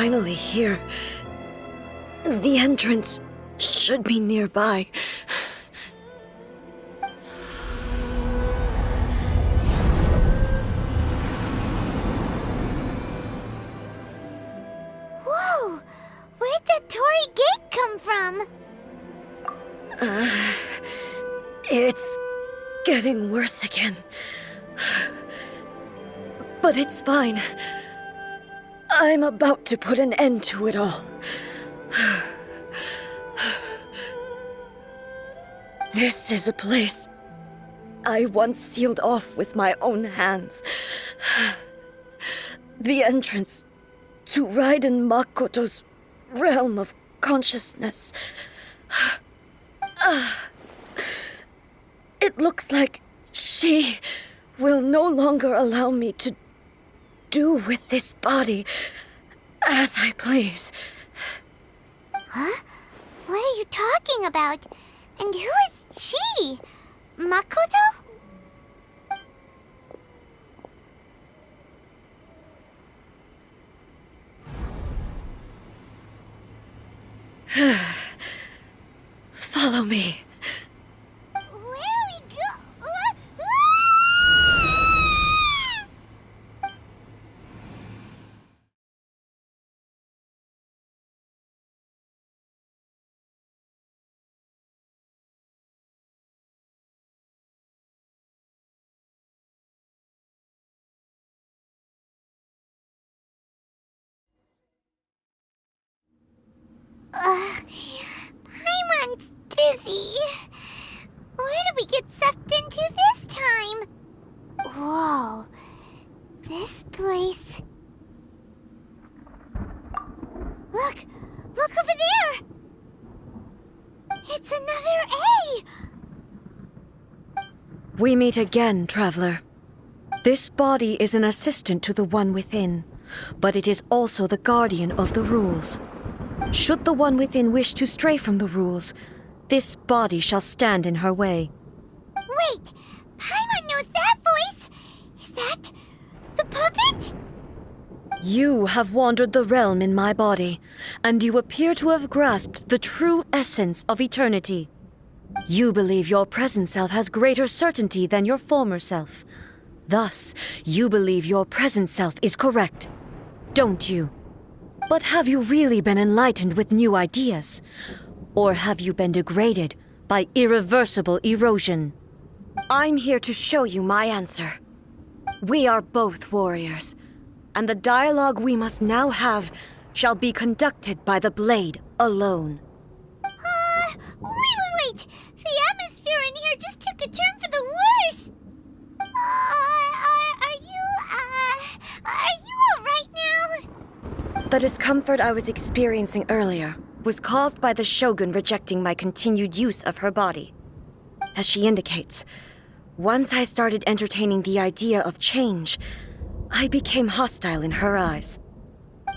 finally here. The entrance should be nearby. Whoa! Where'd that Torii gate come from? It's getting worse again. But it's fine. I'm about to put an end to it all. This is a place I once sealed off with my own hands. The entrance to Raiden Makoto's realm of consciousness. It looks like she will no longer allow me to do with this body as I please. Huh? What are you talking about? And who is she? Makoto? Follow me. Where are we go? Paimon's dizzy. Where did we get sucked into this time? Whoa. This place... Look! Look over there! It's another A! We meet again, traveler. This body is an assistant to the one within, but it is also the guardian of the rules. Should the one within wish to stray from the rules, this body shall stand in her way. Wait! Paimon knows that voice! Is that... the puppet? You have wandered the realm in my body, and you appear to have grasped the true essence of eternity. You believe your present self has greater certainty than your former self. Thus, you believe your present self is correct, don't you? But have you really been enlightened with new ideas? Or have you been degraded by irreversible erosion? I'm here to show you my answer. We are both warriors, and the dialogue we must now have shall be conducted by the blade alone. Wait! The atmosphere in here just took a turn for the worse! Are you alright now? The discomfort I was experiencing earlier was caused by the Shogun rejecting my continued use of her body. As she indicates, once I started entertaining the idea of change, I became hostile in her eyes.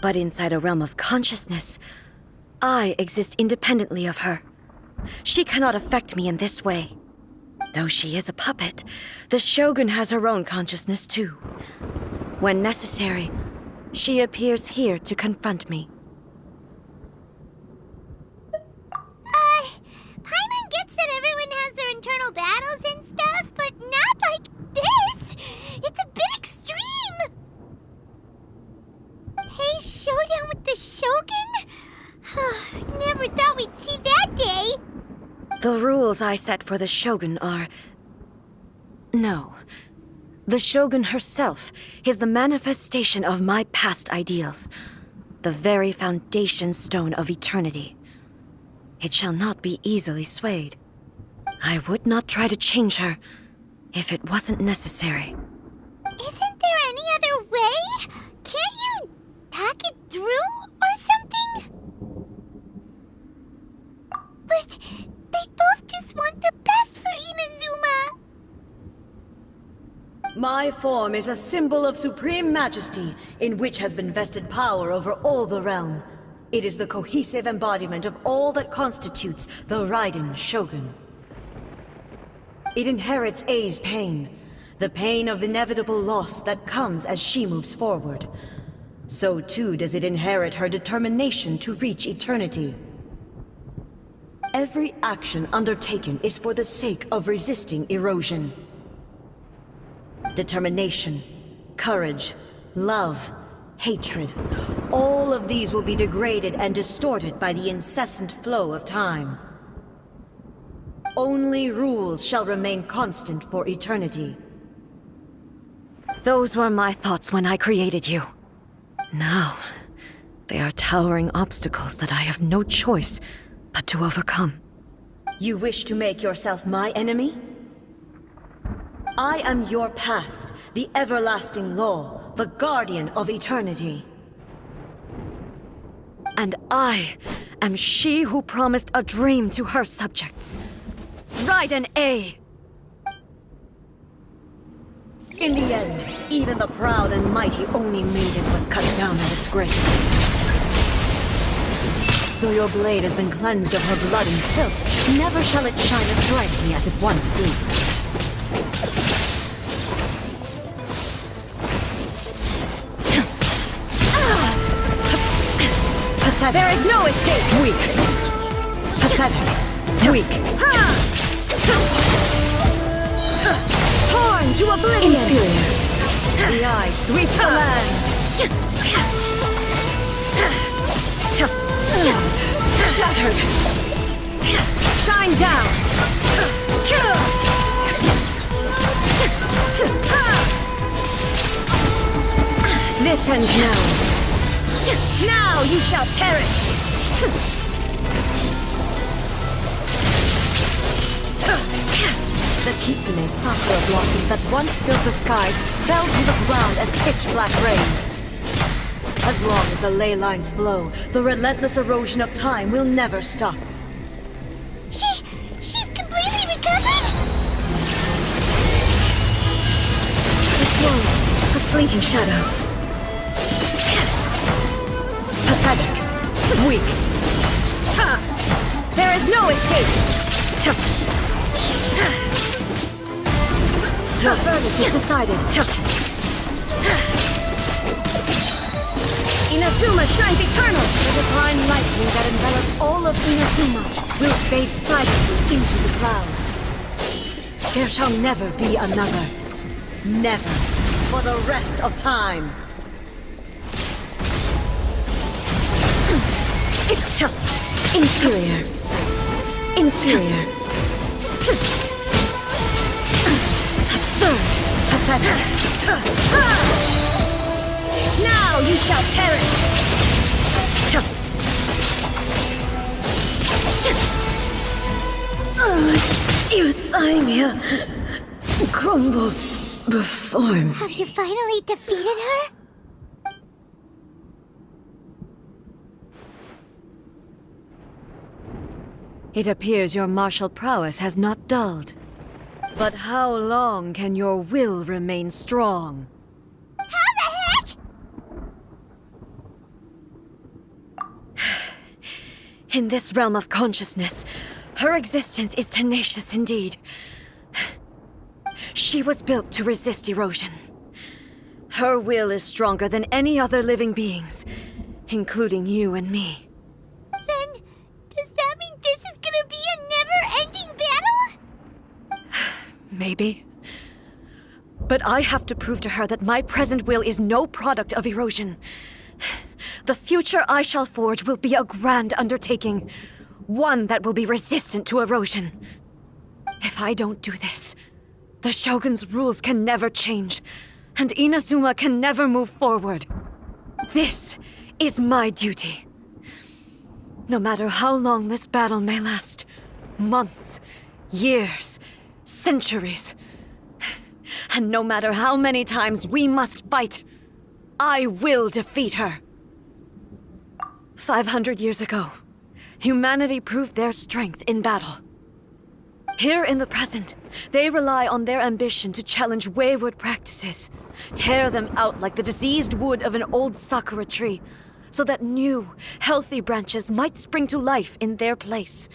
But inside a realm of consciousness, I exist independently of her. She cannot affect me in this way. Though she is a puppet, the Shogun has her own consciousness too. When necessary, she appears here to confront me. Paimon gets that everyone has their internal battles and stuff, but not like this! It's a bit extreme! Hey, showdown with the Shogun? Never thought we'd see that day! The rules I set for the Shogun are... No. The Shogun herself is the manifestation of my past ideals. The very foundation stone of eternity. It shall not be easily swayed. I would not try to change her if it wasn't necessary. Isn't there any other way? Can't you talk it through or something? But they both just want the best for Inazuma. My form is a symbol of supreme majesty, in which has been vested power over all the realm. It is the cohesive embodiment of all that constitutes the Raiden Shogun. It inherits Ei's pain, the pain of inevitable loss that comes as she moves forward. So too does it inherit her determination to reach eternity. Every action undertaken is for the sake of resisting erosion. Determination, courage, love, hatred, all of these will be degraded and distorted by the incessant flow of time. Only rules shall remain constant for eternity. Those were my thoughts when I created you. Now, they are towering obstacles that I have no choice but to overcome. You wish to make yourself my enemy? I am your past, the everlasting law, the guardian of eternity. And I am she who promised a dream to her subjects. Raiden A! In the end, even the proud and mighty Oni maiden was cut down in disgrace. Though your blade has been cleansed of her blood and filth, never shall it shine as brightly as it once did. Pathetic. There is no escape! Weak. Pathetic. Weak. Torn to oblivion! Inferior. The eye sweeps the lands! Shattered! Shine down! This ends now. Now you shall perish! The Kitsune sakura blossoms that once filled the skies fell to the ground as pitch-black rain. As long as the ley lines flow, the relentless erosion of time will never stop. She's completely recovered? A slow, a fleeting shadow. Pathetic. Weak. There is no escape! The verdict is decided. Inazuma shines eternal! The divine lightning that envelops all of Inazuma will fade silently into the clouds. There shall never be another. Never. For the rest of time. Inferior. Inferior. Absurd. Pathetic. Now you shall perish! Euthymia crumbles before me. Have you finally defeated her? It appears your martial prowess has not dulled. But how long can your will remain strong? How the heck? In this realm of consciousness, her existence is tenacious indeed. She was built to resist erosion. Her will is stronger than any other living being's, including you and me. Then, does that mean this is gonna be a never-ending battle? Maybe. But I have to prove to her that my present will is no product of erosion. The future I shall forge will be a grand undertaking. One that will be resistant to erosion. If I don't do this, the Shogun's rules can never change, and Inazuma can never move forward. This is my duty. No matter how long this battle may last, months, years, centuries, and no matter how many times we must fight, I will defeat her. 500 years ago, humanity proved their strength in battle. Here in the present, they rely on their ambition to challenge wayward practices, tear them out like the diseased wood of an old sakura tree, so that new, healthy branches might spring to life in their place.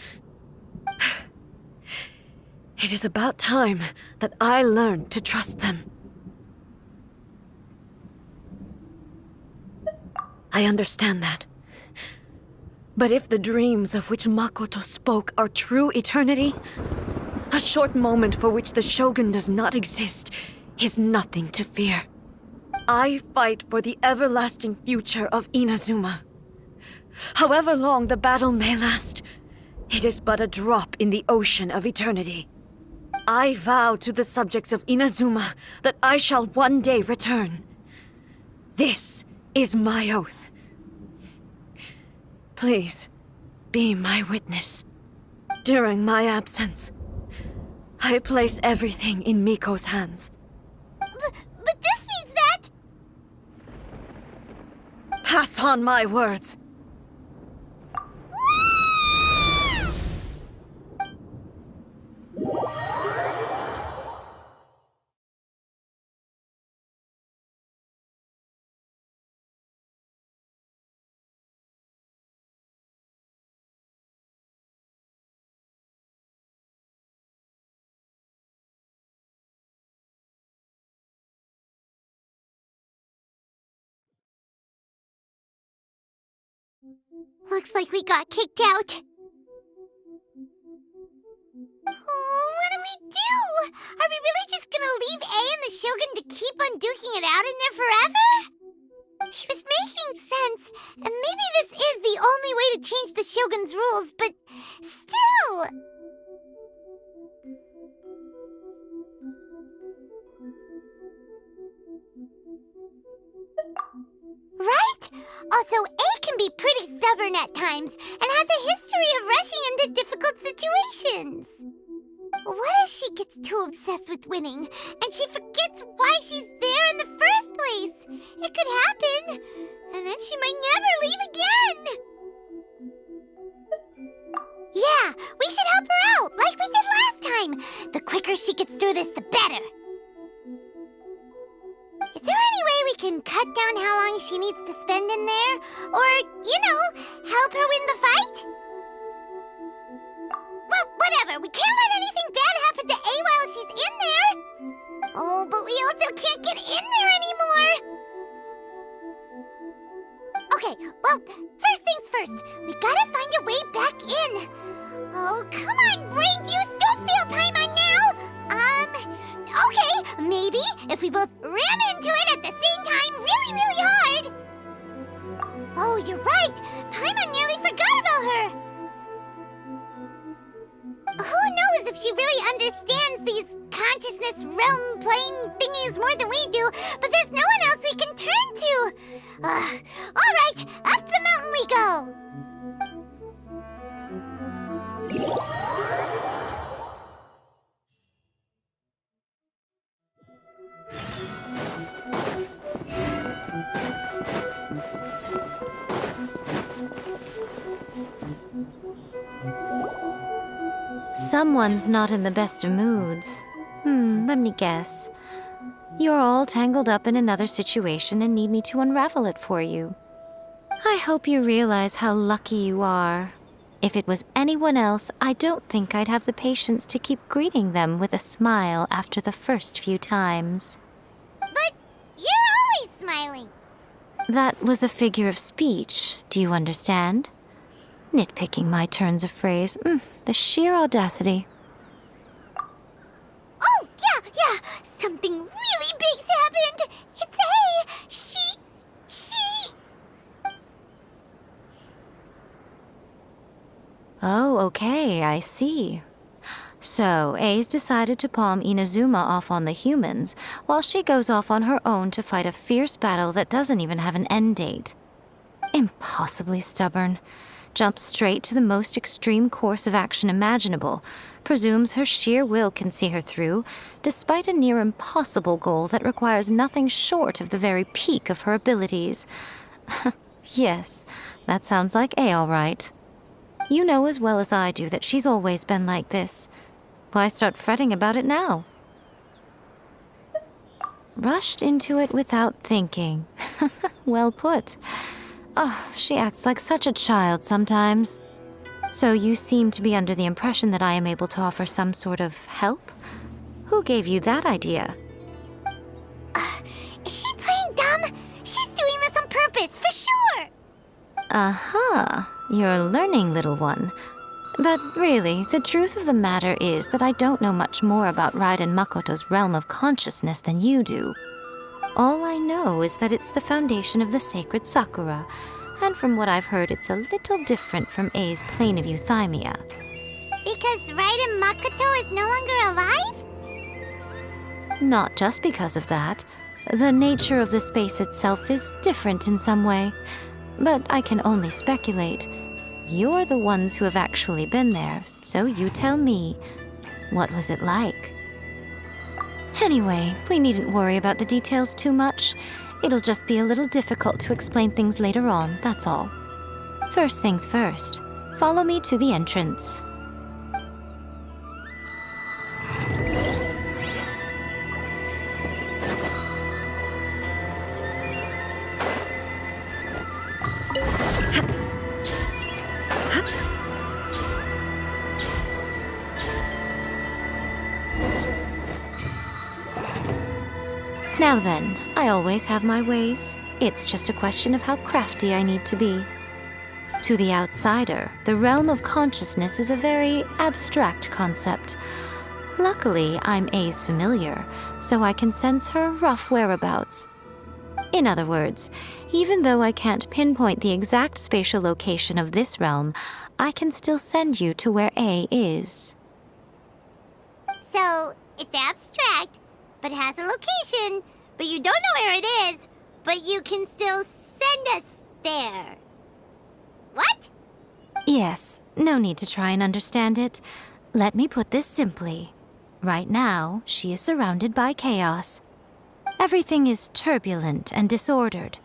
It is about time that I learned to trust them. I understand that. But if the dreams of which Makoto spoke are true eternity, a short moment for which the Shogun does not exist is nothing to fear. I fight for the everlasting future of Inazuma. However long the battle may last, it is but a drop in the ocean of eternity. I vow to the subjects of Inazuma that I shall one day return. This is my oath. Please, be my witness. During my absence, I place everything in Miko's hands. But this means that... Pass on my words. Looks like we got kicked out. Oh, what do we do? Are we really just gonna leave A and the Shogun to keep on duking it out in there forever? She was making sense, and maybe this is the only way to change the Shogun's rules, but still... Right? Also, A can be pretty stubborn at times, and has a history of rushing into difficult situations. What if she gets too obsessed with winning, and she forgets why she's there in the first place? It could happen, and then she might never leave again. Yeah, we should help her out, like we did last time. The quicker she gets through this, the better. Is there any way we can cut down how long she needs to spend in there? Or, help her win the fight? Well, whatever. We can't let anything bad happen to A while she's in there. Oh, but we also can't get in there anymore. Okay, well, first things first. We gotta find a way back in. Oh, come on, brain juice. Don't feel Paimon now. Okay, maybe if we both ram into it at the same time really, really hard. Oh, you're right. Paimon nearly forgot about her. Who knows if she really understands these consciousness realm plane thingies more than we do, but there's no one else we can turn to. All right, up the mountain we go. Someone's not in the best of moods. Let me guess. You're all tangled up in another situation and need me to unravel it for you. I hope you realize how lucky you are. If it was anyone else, I don't think I'd have the patience to keep greeting them with a smile after the first few times. But you're always smiling. That was a figure of speech, do you understand? Nitpicking my turns of phrase. The sheer audacity. Oh, yeah. Something really big's happened. It's A. She... Oh, okay, I see. So, A's decided to palm Inazuma off on the humans, while she goes off on her own to fight a fierce battle that doesn't even have an end date. Impossibly stubborn. Jumps straight to the most extreme course of action imaginable, presumes her sheer will can see her through, despite a near impossible goal that requires nothing short of the very peak of her abilities. Yes, that sounds like A all right. You know as well as I do that she's always been like this. Why start fretting about it now? Rushed into it without thinking. Well put. Oh, she acts like such a child sometimes. So you seem to be under the impression that I am able to offer some sort of help? Who gave you that idea? Is she playing dumb? She's doing this on purpose, for sure. Aha, you're learning, little one. But really, the truth of the matter is that I don't know much more about Raiden Makoto's realm of consciousness than you do. All I know is that it's the foundation of the sacred Sakura, and from what I've heard, it's a little different from A's plane of euthymia. Because Raiden Makoto is no longer alive? Not just because of that. The nature of the space itself is different in some way. But I can only speculate. You're the ones who have actually been there, so you tell me. What was it like? Anyway, we needn't worry about the details too much. It'll just be a little difficult to explain things later on, that's all. First things first, follow me to the entrance. Now then, I always have my ways. It's just a question of how crafty I need to be. To the outsider, the realm of consciousness is a very abstract concept. Luckily, I'm A's familiar, so I can sense her rough whereabouts. In other words, even though I can't pinpoint the exact spatial location of this realm, I can still send you to where A is. So, it's abstract, but has a location, but you don't know where it is, but you can still send us there. What? Yes, no need to try and understand it. Let me put this simply. Right now, she is surrounded by chaos. Everything is turbulent and disordered.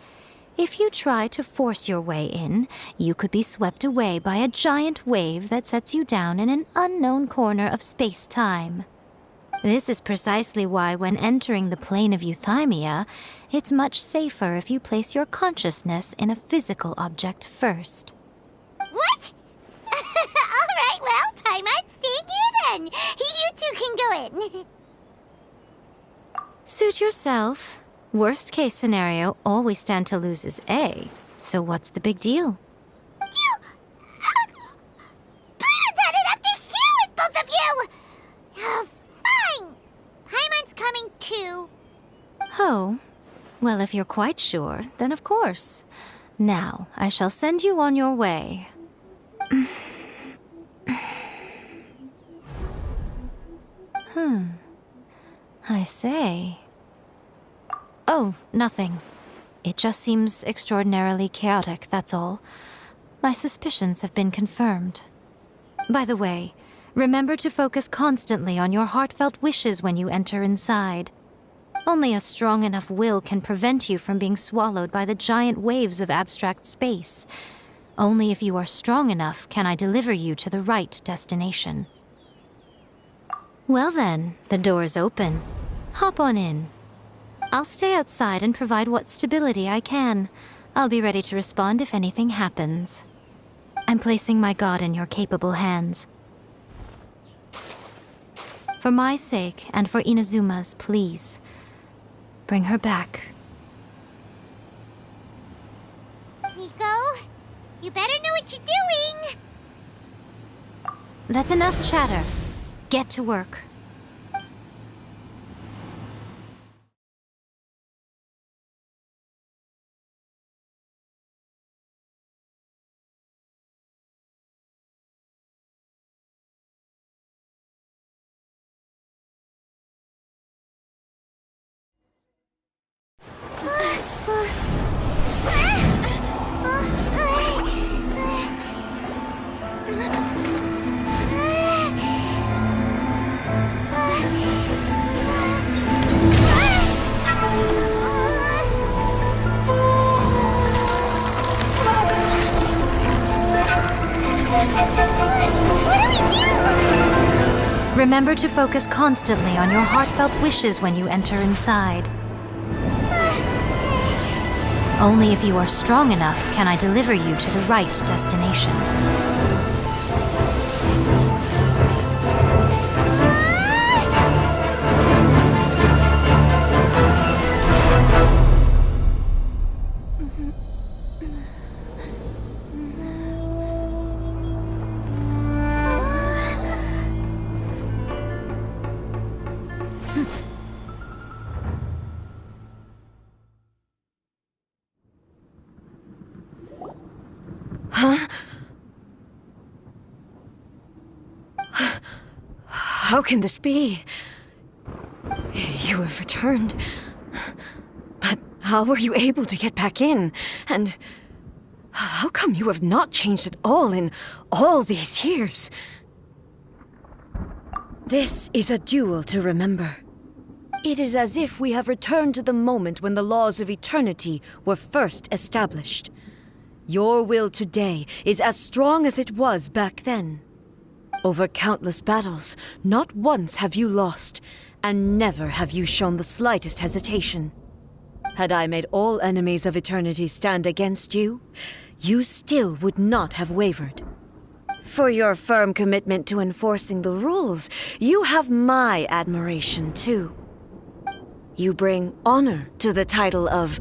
If you try to force your way in, you could be swept away by a giant wave that sets you down in an unknown corner of space-time. This is precisely why when entering the plane of euthymia, it's much safer if you place your consciousness in a physical object first. What? All right, well, Paimon, stand here then. You two can go in. Suit yourself. Worst case scenario, all we stand to lose is A. So what's the big deal? You... Paimon's had it up to here with both of you! Oh, fine. Paimon's coming too. Oh, well, if you're quite sure, then of course. Now, I shall send you on your way. I say. Oh, nothing. It just seems extraordinarily chaotic, that's all. My suspicions have been confirmed. By the way, remember to focus constantly on your heartfelt wishes when you enter inside. Only a strong enough will can prevent you from being swallowed by the giant waves of abstract space. Only if you are strong enough can I deliver you to the right destination. Well then, the door is open. Hop on in. I'll stay outside and provide what stability I can. I'll be ready to respond if anything happens. I'm placing my god in your capable hands. For my sake and for Inazuma's, please, bring her back. Miko, you better know what you're doing. That's enough chatter. Get to work. Remember to focus constantly on your heartfelt wishes when you enter inside. Only if you are strong enough can I deliver you to the right destination. How can this be? You have returned. But how were you able to get back in? And how come you have not changed at all in all these years? This is a duel to remember. It is as if we have returned to the moment when the laws of eternity were first established. Your will today is as strong as it was back then. Over countless battles, not once have you lost, and never have you shown the slightest hesitation. Had I made all enemies of eternity stand against you, you still would not have wavered. For your firm commitment to enforcing the rules, you have my admiration too. You bring honor to the title of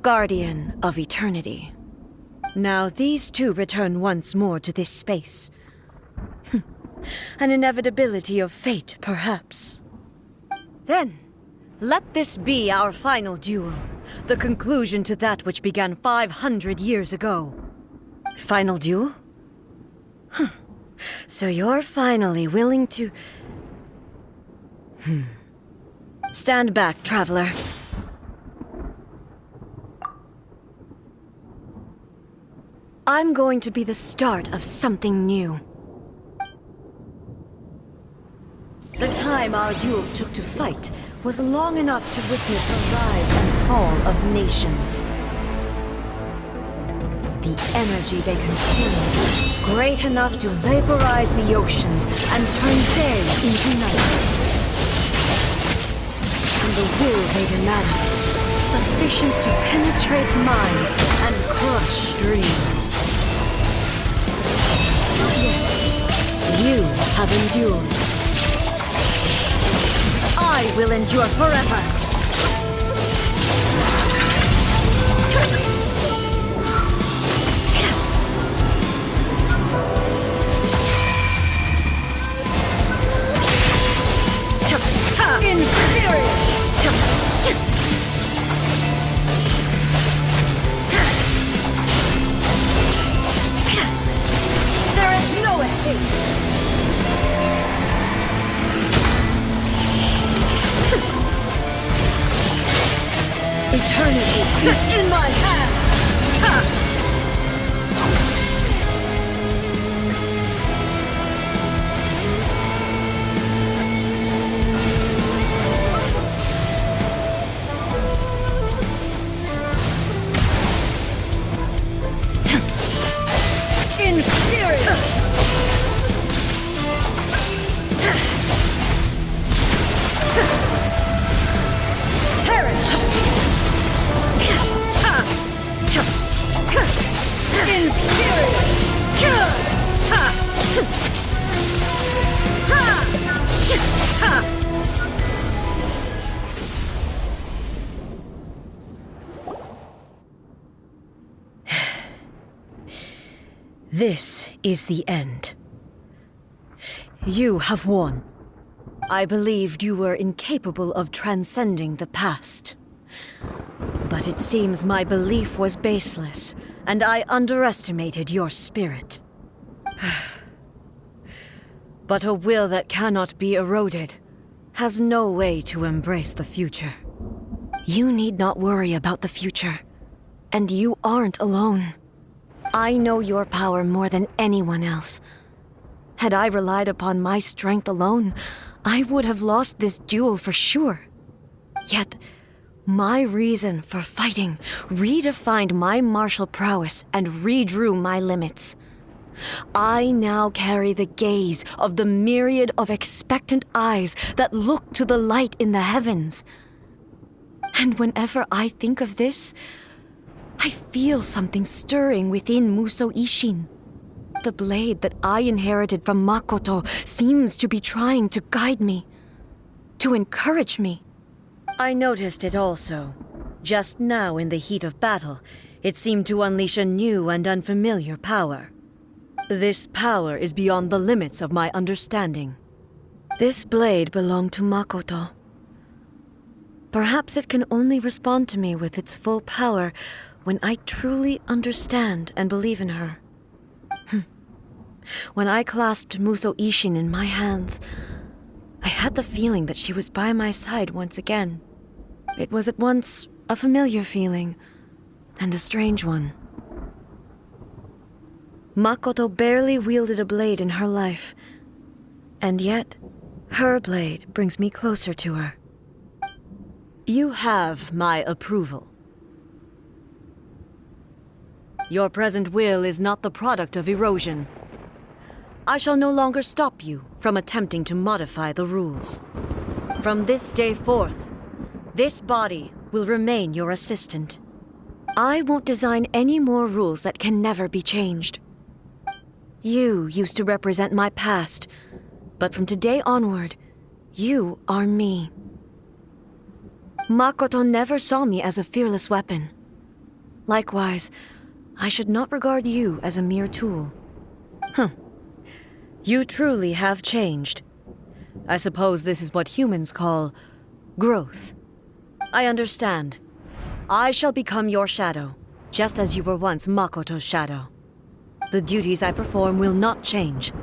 Guardian of Eternity. Now these two return once more to this space. An inevitability of fate, perhaps. Then, let this be our final duel, the conclusion to that which began 500 years ago. Final duel? So you're finally willing to... Stand back, traveler. I'm going to be the start of something new. The time our duels took to fight was long enough to witness the rise and fall of nations. The energy they consumed, great enough to vaporize the oceans and turn day into night. And the will they demanded, sufficient to penetrate minds and crush dreams. Yet, you have endured. I will endure forever! Inferior! There is no escape! Eternity is in my hand! Inferior! Perish! This is the end. You have won. I believed you were incapable of transcending the past. But it seems my belief was baseless, and I underestimated your spirit. But a will that cannot be eroded has no way to embrace the future. You need not worry about the future, and you aren't alone. I know your power more than anyone else. Had I relied upon my strength alone, I would have lost this duel for sure. Yet, my reason for fighting redefined my martial prowess and redrew my limits. I now carry the gaze of the myriad of expectant eyes that look to the light in the heavens. And whenever I think of this, I feel something stirring within Musou Ishin. The blade that I inherited from Makoto seems to be trying to guide me, to encourage me. I noticed it also. Just now in the heat of battle, it seemed to unleash a new and unfamiliar power. This power is beyond the limits of my understanding. This blade belonged to Makoto. Perhaps it can only respond to me with its full power when I truly understand and believe in her. When I clasped Musou Ishin in my hands, had the feeling that she was by my side once again. It was at once a familiar feeling and a strange one. Makoto barely wielded a blade in her life, and yet her blade brings me closer to her. You have my approval. Your present will is not the product of erosion. I shall no longer stop you from attempting to modify the rules. From this day forth, this body will remain your assistant. I won't design any more rules that can never be changed. You used to represent my past, but from today onward, you are me. Makoto never saw me as a fearless weapon. Likewise, I should not regard you as a mere tool. You truly have changed. I suppose this is what humans call growth. I understand. I shall become your shadow, just as you were once Makoto's shadow. The duties I perform will not change.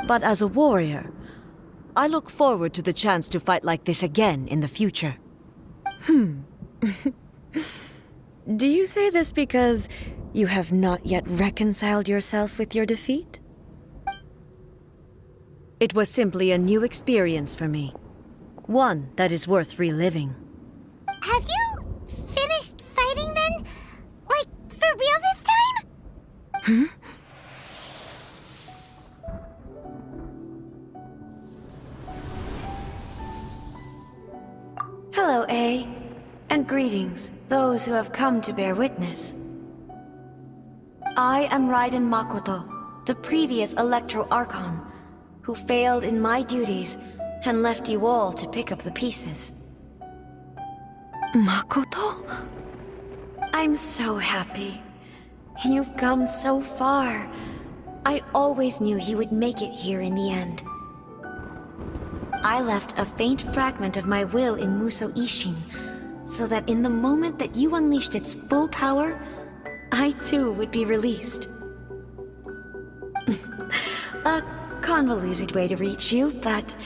But as a warrior, I look forward to the chance to fight like this again in the future. Do you say this because you have not yet reconciled yourself with your defeat? It was simply a new experience for me. One that is worth reliving. Have you finished fighting then? Like, for real this time? Hello, A. And greetings, those who have come to bear witness. I am Raiden Makoto, the previous Electro Archon, who failed in my duties and left you all to pick up the pieces. Makoto? I'm so happy. You've come so far. I always knew you would make it here in the end. I left a faint fragment of my will in Muso Ishin, so that in the moment that you unleashed its full power, I too would be released. A convoluted way to reach you, but...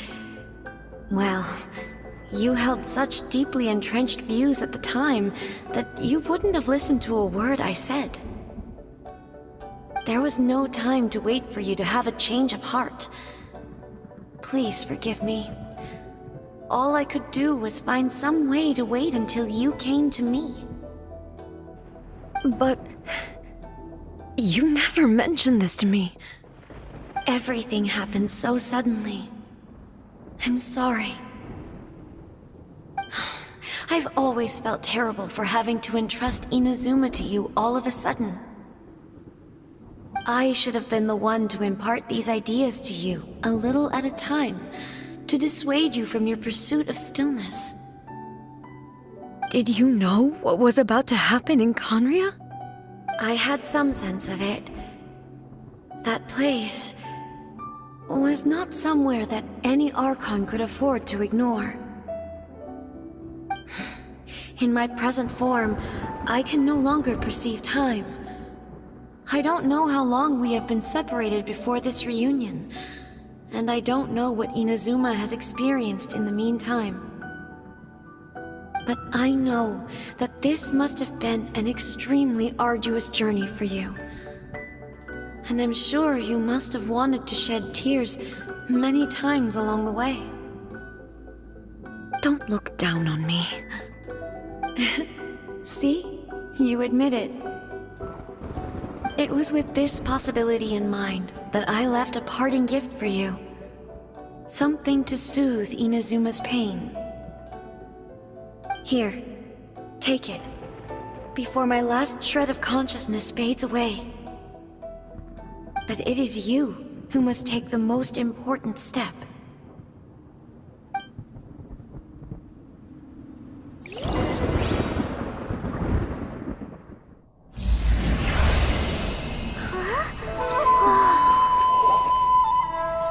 well, you held such deeply entrenched views at the time that you wouldn't have listened to a word I said. There was no time to wait for you to have a change of heart. Please forgive me. All I could do was find some way to wait until you came to me. But... you never mentioned this to me. Everything happened so suddenly. I'm sorry. I've always felt terrible for having to entrust Inazuma to you all of a sudden. I should have been the one to impart these ideas to you, a little at a time, to dissuade you from your pursuit of stillness. Did you know what was about to happen in Conria? I had some sense of it. That place was not somewhere that any Archon could afford to ignore. In my present form, I can no longer perceive time. I don't know how long we have been separated before this reunion, and I don't know what Inazuma has experienced in the meantime. But I know that this must have been an extremely arduous journey for you. And I'm sure you must have wanted to shed tears many times along the way. Don't look down on me. See? You admit it. It was with this possibility in mind that I left a parting gift for you. Something to soothe Inazuma's pain. Here, take it, before my last shred of consciousness fades away. But it is you who must take the most important step.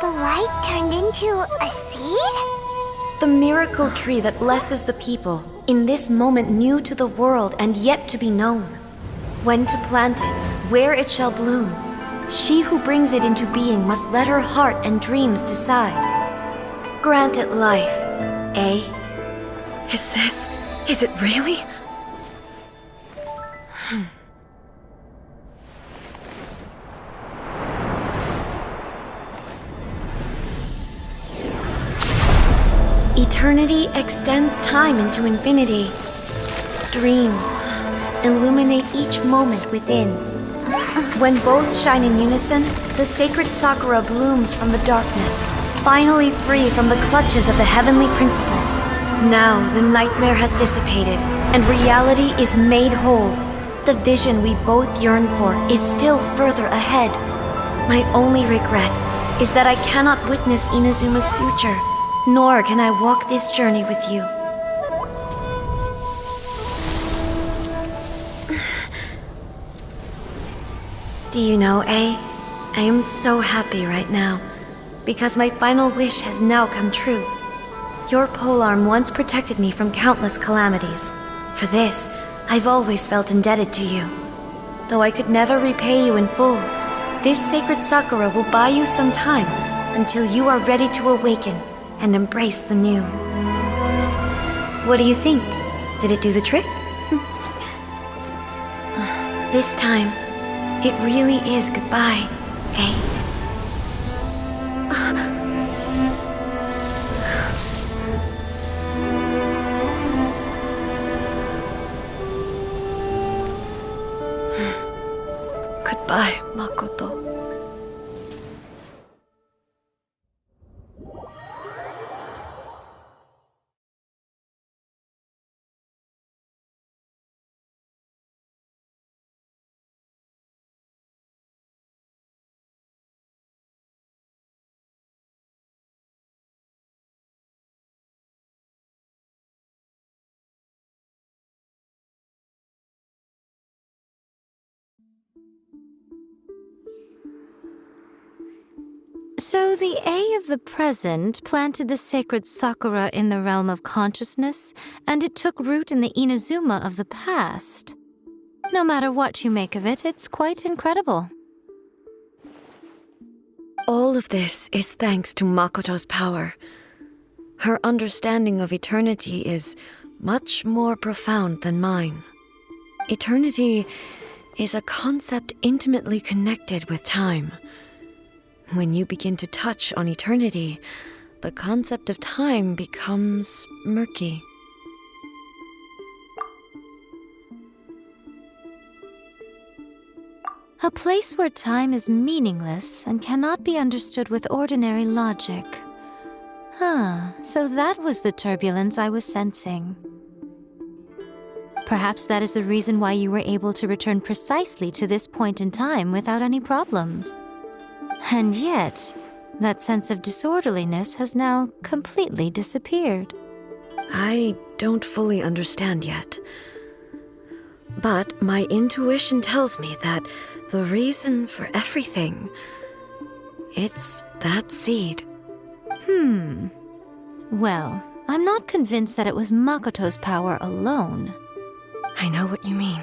The light turned into a seed? The miracle tree that blesses the people, in this moment new to the world and yet to be known. When to plant it, where it shall bloom, she who brings it into being must let her heart and dreams decide. Grant it life, eh? Is it really? Eternity extends time into infinity. Dreams illuminate each moment within. When both shine in unison, the sacred Sakura blooms from the darkness, finally free from the clutches of the heavenly principles. Now the nightmare has dissipated, and reality is made whole. The vision we both yearn for is still further ahead. My only regret is that I cannot witness Inazuma's future, nor can I walk this journey with you. Do you know, I am so happy right now, because my final wish has now come true. Your polearm once protected me from countless calamities. For this, I've always felt indebted to you. Though I could never repay you in full, this sacred Sakura will buy you some time until you are ready to awaken and embrace the new. What do you think? Did it do the trick? This time, it really is goodbye, eh? Goodbye, Makoto. So the A of the present planted the sacred Sakura in the realm of consciousness, and it took root in the Inazuma of the past. No matter what you make of it, it's quite incredible. All of this is thanks to Makoto's power. Her understanding of eternity is much more profound than mine. Eternity is a concept intimately connected with time. When you begin to touch on eternity, the concept of time becomes murky. A place where time is meaningless and cannot be understood with ordinary logic. So that was the turbulence I was sensing. Perhaps that is the reason why you were able to return precisely to this point in time without any problems. And yet, that sense of disorderliness has now completely disappeared. I don't fully understand yet. But my intuition tells me that the reason for everything, it's that seed. Well, I'm not convinced that it was Makoto's power alone. I know what you mean.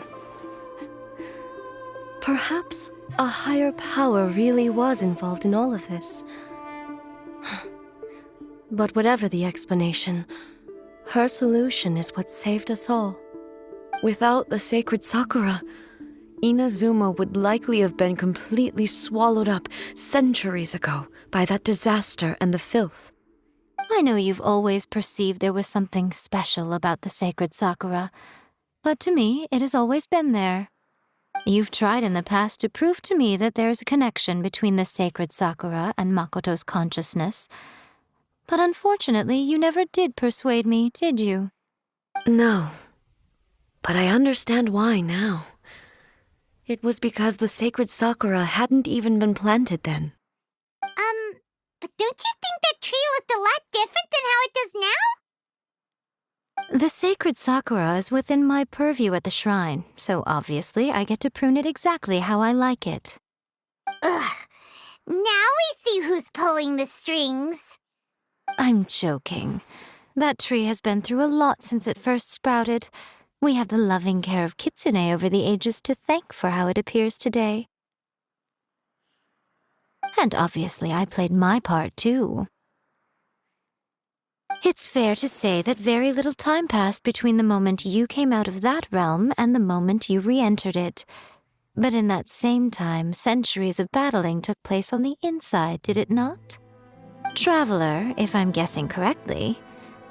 Perhaps a higher power really was involved in all of this. But whatever the explanation, her solution is what saved us all. Without the sacred Sakura, Inazuma would likely have been completely swallowed up centuries ago by that disaster and the filth. I know you've always perceived there was something special about the sacred Sakura, but to me, it has always been there. You've tried in the past to prove to me that there's a connection between the sacred Sakura and Makoto's consciousness, but unfortunately, you never did persuade me, did you? No, but I understand why now. It was because the sacred Sakura hadn't even been planted then. But don't you think that tree looked a lot different than how it does now? The sacred Sakura is within my purview at the shrine, so obviously I get to prune it exactly how I like it. Ugh. Now we see who's pulling the strings. I'm joking. That tree has been through a lot since it first sprouted. We have the loving care of Kitsune over the ages to thank for how it appears today. And obviously I played my part too. It's fair to say that very little time passed between the moment you came out of that realm and the moment you re-entered it. But in that same time, centuries of battling took place on the inside, did it not? Traveler, if I'm guessing correctly,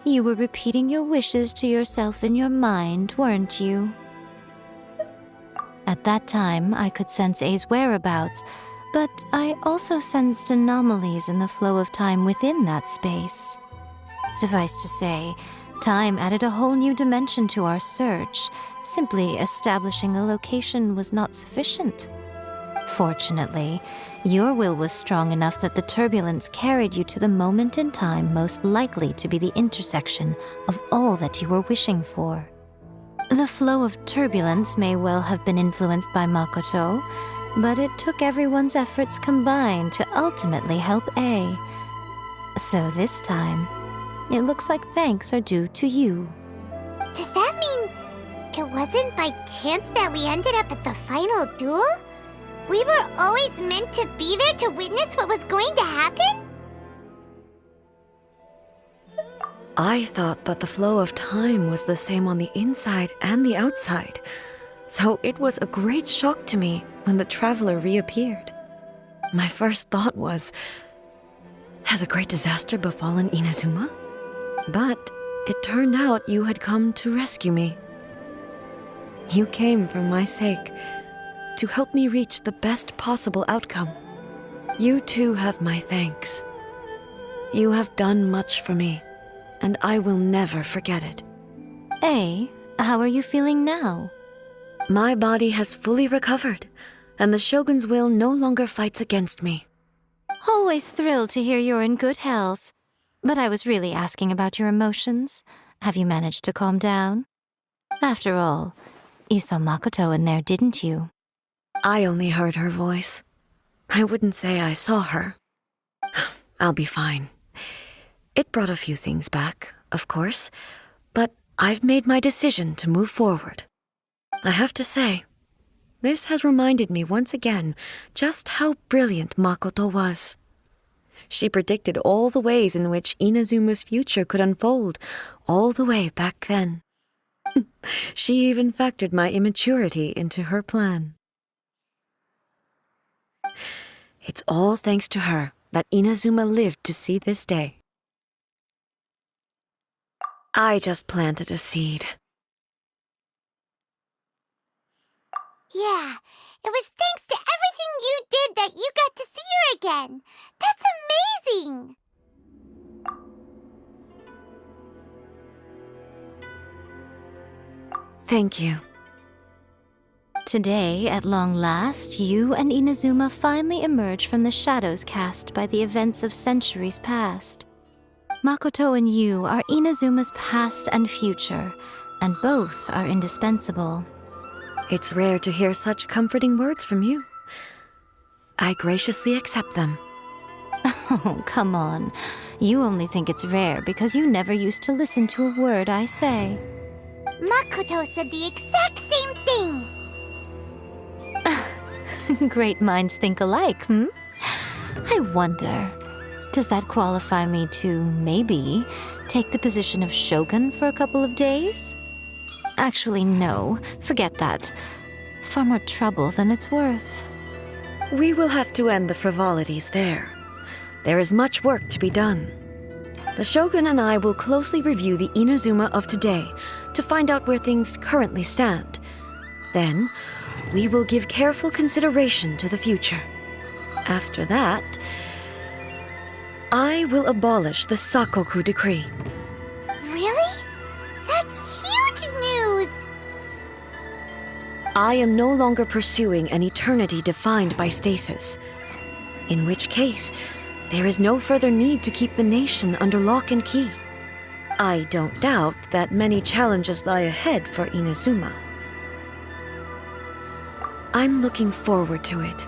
you were repeating your wishes to yourself in your mind, weren't you? At that time, I could sense A's whereabouts, but I also sensed anomalies in the flow of time within that space. Suffice to say, time added a whole new dimension to our search. Simply establishing a location was not sufficient. Fortunately, your will was strong enough that the turbulence carried you to the moment in time most likely to be the intersection of all that you were wishing for. The flow of turbulence may well have been influenced by Makoto, but it took everyone's efforts combined to ultimately help A. So this time, it looks like thanks are due to you. Does that mean it wasn't by chance that we ended up at the final duel? We were always meant to be there to witness what was going to happen? I thought that the flow of time was the same on the inside and the outside, so it was a great shock to me when the traveler reappeared. My first thought was, has a great disaster befallen Inazuma? But it turned out you had come to rescue me. You came for my sake, to help me reach the best possible outcome. You too have my thanks. You have done much for me, and I will never forget it. A, how are you feeling now? My body has fully recovered, and the Shogun's will no longer fights against me. Always thrilled to hear you're in good health. But I was really asking about your emotions. Have you managed to calm down? After all, you saw Makoto in there, didn't you? I only heard her voice. I wouldn't say I saw her. I'll be fine. It brought a few things back, of course, but I've made my decision to move forward. I have to say, this has reminded me once again just how brilliant Makoto was. She predicted all the ways in which Inazuma's future could unfold, all the way back then. She even factored my immaturity into her plan. It's all thanks to her that Inazuma lived to see this day. I just planted a seed. Yeah, it was thanks to everything you did that you got to see her again. That's amazing! Thank you. Today, at long last, you and Inazuma finally emerge from the shadows cast by the events of centuries past. Makoto and you are Inazuma's past and future, and both are indispensable. It's rare to hear such comforting words from you. I graciously accept them. Oh, come on. You only think it's rare because you never used to listen to a word I say. Makoto said the exact same thing! Great minds think alike, hmm? I wonder, does that qualify me to, maybe, take the position of Shogun for a couple of days? Actually, no. Forget that. Far more trouble than it's worth. We will have to end the frivolities there. There is much work to be done. The Shogun and I will closely review the Inazuma of today to find out where things currently stand. Then, we will give careful consideration to the future. After that, I will abolish the Sakoku decree. Really? That's huge news! I am no longer pursuing an eternity defined by stasis. In which case, there is no further need to keep the nation under lock and key. I don't doubt that many challenges lie ahead for Inazuma. I'm looking forward to it.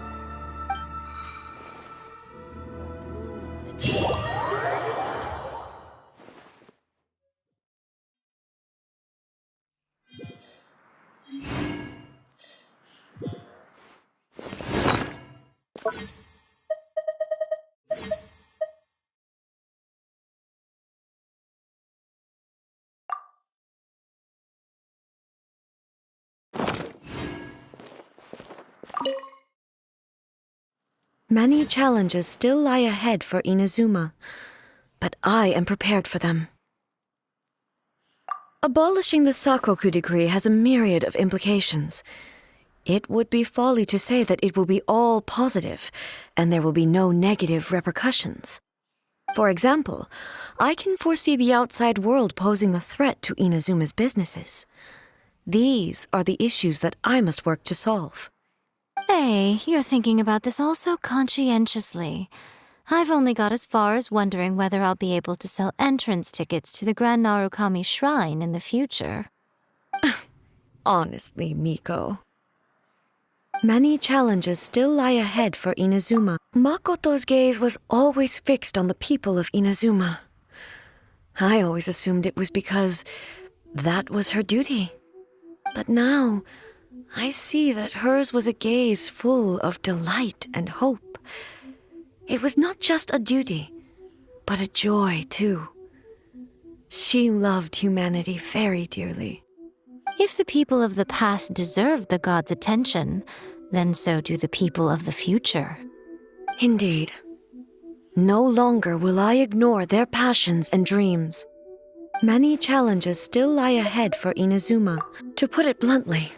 Many challenges still lie ahead for Inazuma, but I am prepared for them. Abolishing the Sakoku decree has a myriad of implications. It would be folly to say that it will be all positive, and there will be no negative repercussions. For example, I can foresee the outside world posing a threat to Inazuma's businesses. These are the issues that I must work to solve. Hey, you're thinking about this all so conscientiously. I've only got as far as wondering whether I'll be able to sell entrance tickets to the Grand Narukami Shrine in the future. Honestly, Miko. Many challenges still lie ahead for Inazuma. Makoto's gaze was always fixed on the people of Inazuma. I always assumed it was because that was her duty. But now, I see that hers was a gaze full of delight and hope. It was not just a duty, but a joy, too. She loved humanity very dearly. If the people of the past deserve the god's attention, then so do the people of the future. Indeed. No longer will I ignore their passions and dreams. Many challenges still lie ahead for Inazuma. To put it bluntly,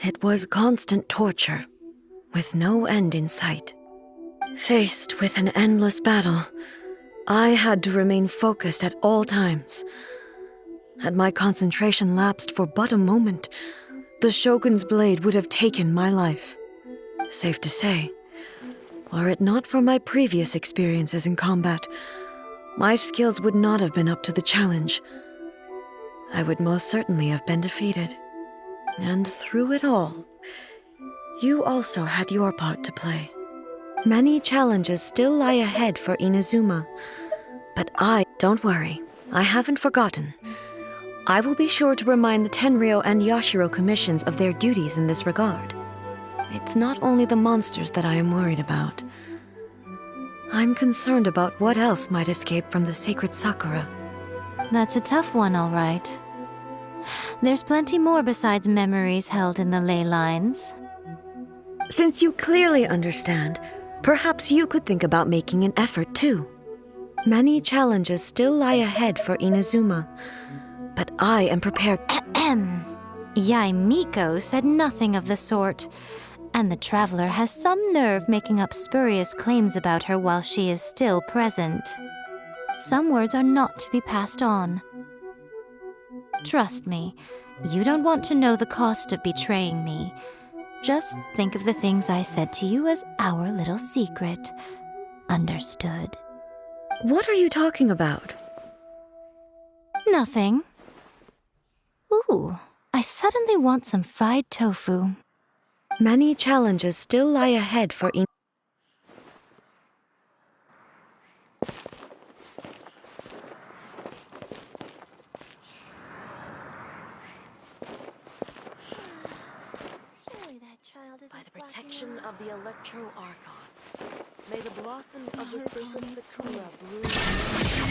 it was constant torture, with no end in sight. Faced with an endless battle, I had to remain focused at all times. Had my concentration lapsed for but a moment, the Shogun's blade would have taken my life. Safe to say, were it not for my previous experiences in combat, my skills would not have been up to the challenge. I would most certainly have been defeated. And through it all, you also had your part to play. Many challenges still lie ahead for Inazuma, but don't worry, I haven't forgotten. I will be sure to remind the Tenryo and Yashiro commissions of their duties in this regard. It's not only the monsters that I am worried about. I'm concerned about what else might escape from the sacred Sakura. That's a tough one, all right. There's plenty more besides memories held in the ley lines. Since you clearly understand, perhaps you could think about making an effort too. Many challenges still lie ahead for Inazuma, but I am prepared. Yai Miko said nothing of the sort, and the traveler has some nerve making up spurious claims about her while she is still present. Some words are not to be passed on. Trust me, you don't want to know the cost of betraying me. Just think of the things I said to you as our little secret. Understood? What are you talking about? Nothing. Ooh, I suddenly want some fried tofu. Many challenges still lie ahead for By the protection of the Electro Archon, may the blossoms of the sacred Sakura bloom.